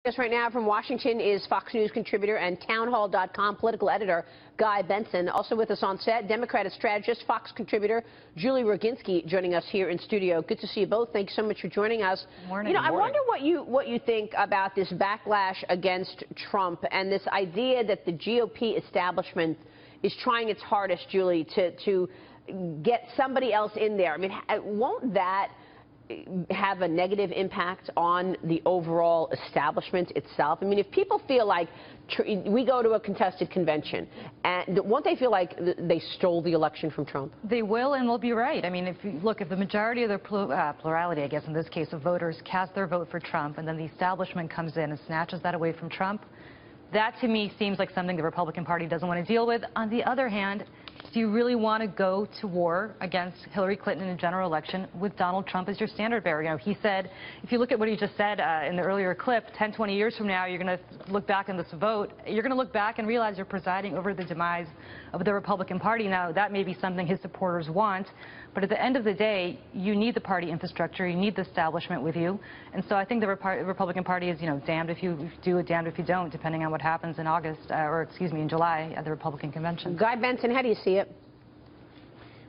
Yes, right now from Washington is Fox News contributor and townhall.com political editor Guy Benson. Also with us on set, Democrat strategist, Fox contributor Julie Roginsky joining us here in studio. Good to see you both. Thanks so much for joining us. Good morning. I wonder what you think about this backlash against Trump and this idea that the GOP establishment is trying its hardest, Julie, to get somebody else in there. I mean, won't that have a negative impact on the overall establishment itself? I mean, if people feel like we go to a contested convention, and won't they feel like they stole the election from Trump? They will, and they'll be right. I mean, if the majority of the plurality, I guess in this case of voters, cast their vote for Trump, and then the establishment comes in and snatches that away from Trump, that to me seems like something the Republican Party doesn't want to deal with. On the other hand, do you really want to go to war against Hillary Clinton in a general election with Donald Trump as your standard bearer? You know, he said, if you look at what he just said in the earlier clip, 10, 20 years from now, you're going to look back on this vote. You're going to look back and realize you're presiding over the demise of the Republican Party. Now, that may be something his supporters want, but at the end of the day, you need the party infrastructure. You need the establishment with you. And so I think the Republican Party is, damned if you do it, damned if you don't, depending on what happens in in July at the Republican convention. Guy Benson, how do you see it?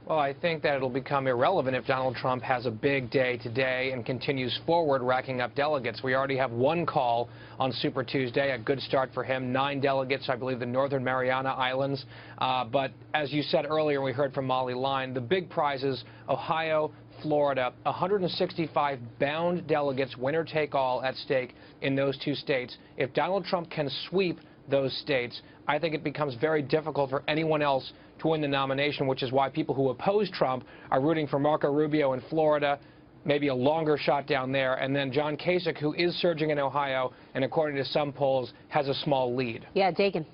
Well, I think that it'll become irrelevant if Donald Trump has a big day today and continues forward, racking up delegates. We already have one call on Super Tuesday, a good start for him. 9 delegates, I believe, the Northern Mariana Islands. But as you said earlier, we heard from Molly Line, the big prizes, Ohio, Florida, 165 bound delegates, winner take all at stake in those 2 states. If Donald Trump can sweep those states, I think it becomes very difficult for anyone else to win the nomination, which is why people who oppose Trump are rooting for Marco Rubio in Florida, maybe a longer shot down there, and then John Kasich, who is surging in Ohio, and according to some polls, has a small lead. Yeah, Dagan.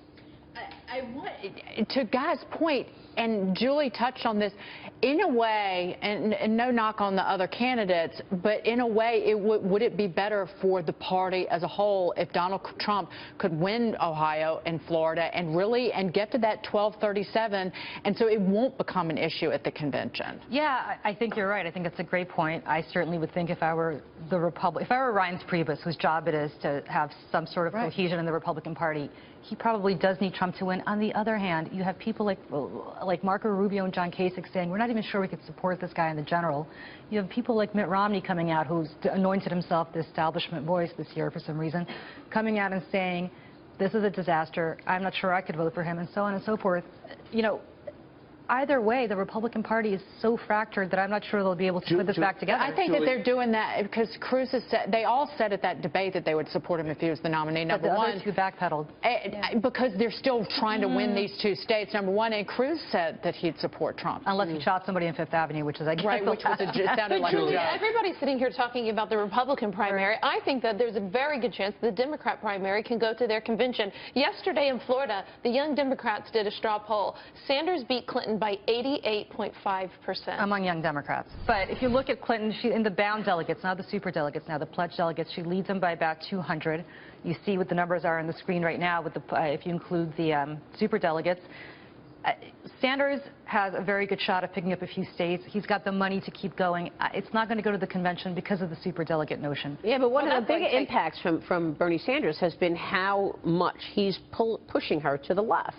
I want, to Guy's point, and Julie touched on this, in a way, and no knock on the other candidates, but in a way, would it be better for the party as a whole if Donald Trump could win Ohio and Florida and get to that 1237, and so it won't become an issue at the convention? Yeah, I think you're right. I think that's a great point. I certainly would think if I were Reince Priebus, whose job it is to have some sort of cohesion in the Republican Party, he probably does need Trump to win. On the other hand, you have people like Marco Rubio and John Kasich saying, we're not even sure we could support this guy in the general. You have people like Mitt Romney coming out, who's anointed himself the establishment voice this year for some reason, coming out and saying, this is a disaster, I'm not sure I could vote for him, and so on and so forth. Either way, the Republican Party is so fractured that I'm not sure they'll be able to put this back together. I think that they're doing that because Cruz has said, they all said at that debate that they would support him if he was the nominee, number one. But the other 2 backpedaled. Because they're still trying to win these 2 states, number one, and Cruz said that he'd support Trump. Unless he shot somebody in Fifth Avenue, which is, I guess, right, which was sounded like a joke. Everybody's sitting here talking about the Republican primary. I think that there's a very good chance the Democrat primary can go to their convention. Yesterday in Florida, the Young Democrats did a straw poll. Sanders beat Clinton by 88.5%. Among Young Democrats. But if you look at Clinton, in the bound delegates, not the super delegates, now the pledged delegates, she leads them by about 200. You see what the numbers are on the screen right now with if you include the super delegates. Sanders has a very good shot at picking up a few states. He's got the money to keep going. It's not going to go to the convention because of the super delegate notion. Yeah, but one of the big impacts from Bernie Sanders has been how much he's pushing her to the left.